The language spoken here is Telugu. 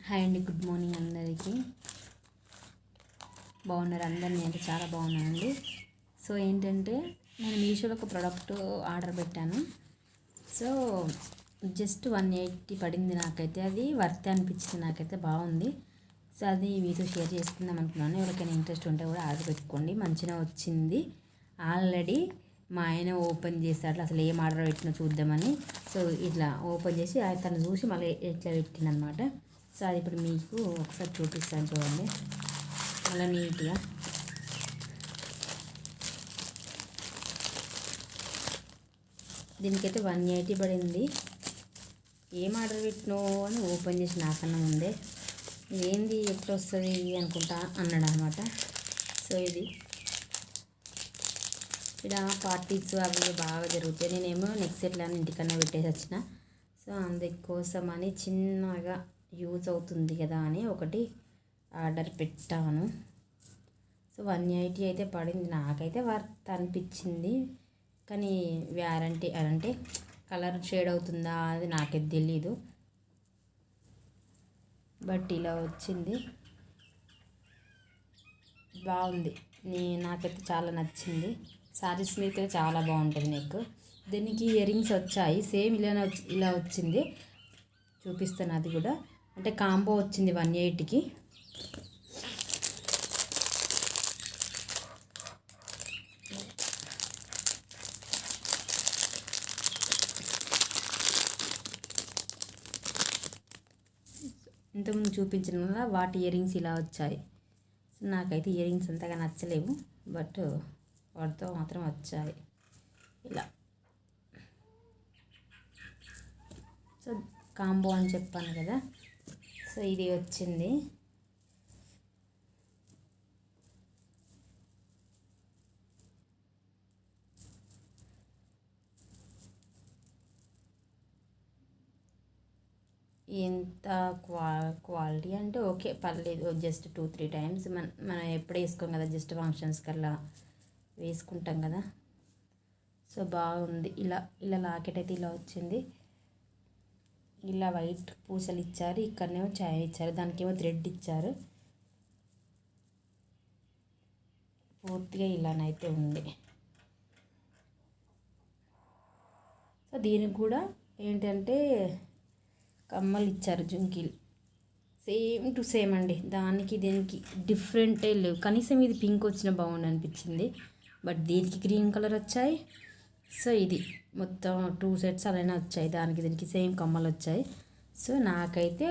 హాయ్ అండి, గుడ్ మార్నింగ్ అందరికీ. బాగున్నారు అందరు? నేనైతే చాలా బాగున్నానండి. సో ఏంటంటే నేను మీషోలో ఒక ప్రోడక్ట్ ఆర్డర్ పెట్టాను. సో జస్ట్ 180 పడింది. నాకైతే అది వర్త్ అనిపించింది, నాకైతే బాగుంది. సో అది మీతో షేర్ చేసుకుందాం అనుకున్నాను. ఎవరికైనా ఇంట్రెస్ట్ ఉంటే కూడా ఆర్డర్ పెట్టుకోండి, మంచిగా వచ్చింది. ఆల్రెడీ మా ఆయన ఓపెన్ చేస్తాడు, అసలు ఏం ఆర్డర్ పెట్టినా చూద్దామని. సో ఇట్లా ఓపెన్ చేసి తను చూసి మళ్ళీ ఎట్లా పెట్టిందనమాట. సో అది ఇప్పుడు మీకు ఒకసారి చూపిస్తాను, చూడండి. అలా నీట్గా దీనికైతే 180 పడింది. ఏం ఆర్డర్ పెట్టినావు అని ఓపెన్ చేసి నాకన్నా ముందే ఏంది ఎట్లా వస్తుంది అనుకుంటా అన్నాడు అనమాట. సో ఇది ఇక్కడ పార్టీస్ అవి బాగా జరుగుతాయి. నేనేమో నెక్స్ట్ సెట్లని ఇంటికన్నా పెట్టేసి వచ్చిన. సో అందుకోసం అని చిన్నగా యూజ్ అవుతుంది కదా అని ఒకటి ఆర్డర్ పెట్టాను. సో 180 అయితే పడింది, నాకైతే వర్త్ అనిపించింది. కానీ వ్యారంటీ అంటే కలర్ షేడ్ అవుతుందా అది నాకైతే తెలీదు. బట్ ఇలా వచ్చింది, బాగుంది. నాకైతే చాలా నచ్చింది. శారీస్ మీద చాలా బాగుంటుంది నెక్. దీనికి ఇయర్ రింగ్స్ వచ్చాయి, సేమ్ ఇలా వచ్చింది. చూపిస్తాను అది కూడా. అంటే కాంబో వచ్చింది 180కి. ఇంతకుముందు చూపించిన వల్ల వాటి ఇయర్ రింగ్స్ ఇలా వచ్చాయి. నాకైతే ఇయర్ రింగ్స్ అంతగా నచ్చలేవు, బట్ వాటితో మాత్రం వచ్చాయి ఇలా. సో కాంబో అని చెప్పాను కదా. సో ఇది వచ్చింది. ఎంత క్వాలిటీ అంటే ఓకే, పర్లేదు. జస్ట్ 2-3 టైమ్స్ మనం ఎప్పుడు వేసుకోం కదా, జస్ట్ ఫంక్షన్స్ కల్లా వేసుకుంటాం కదా. సో బాగుంది. ఇలా లాకెట్ అయితే ఇలా వచ్చింది. ఇలా వైట్ పూసలు ఇచ్చారు, ఇక్కడనేమో చైన్ ఇచ్చారు, దానికేమో థ్రెడ్ ఇచ్చారు. పూర్తిగా ఇలానైతే ఉంది. సో దీనికి కూడా ఏంటంటే కమ్మలు ఇచ్చారు, జుంకీలు. సేమ్ టు సేమ్ అండి. దానికి దీనికి డిఫరెంటే లేవు. కనీసం ఇది పింక్ వచ్చిన బాగుండు అనిపించింది, బట్ దీనికి గ్రీన్ కలర్ వచ్చాయి. సో ఇది మొత్తం 2 సెట్స్ అలానే వచ్చాయి. దానికి దీనికి సేమ్ కమ్మలు వచ్చాయి. సో నాకైతే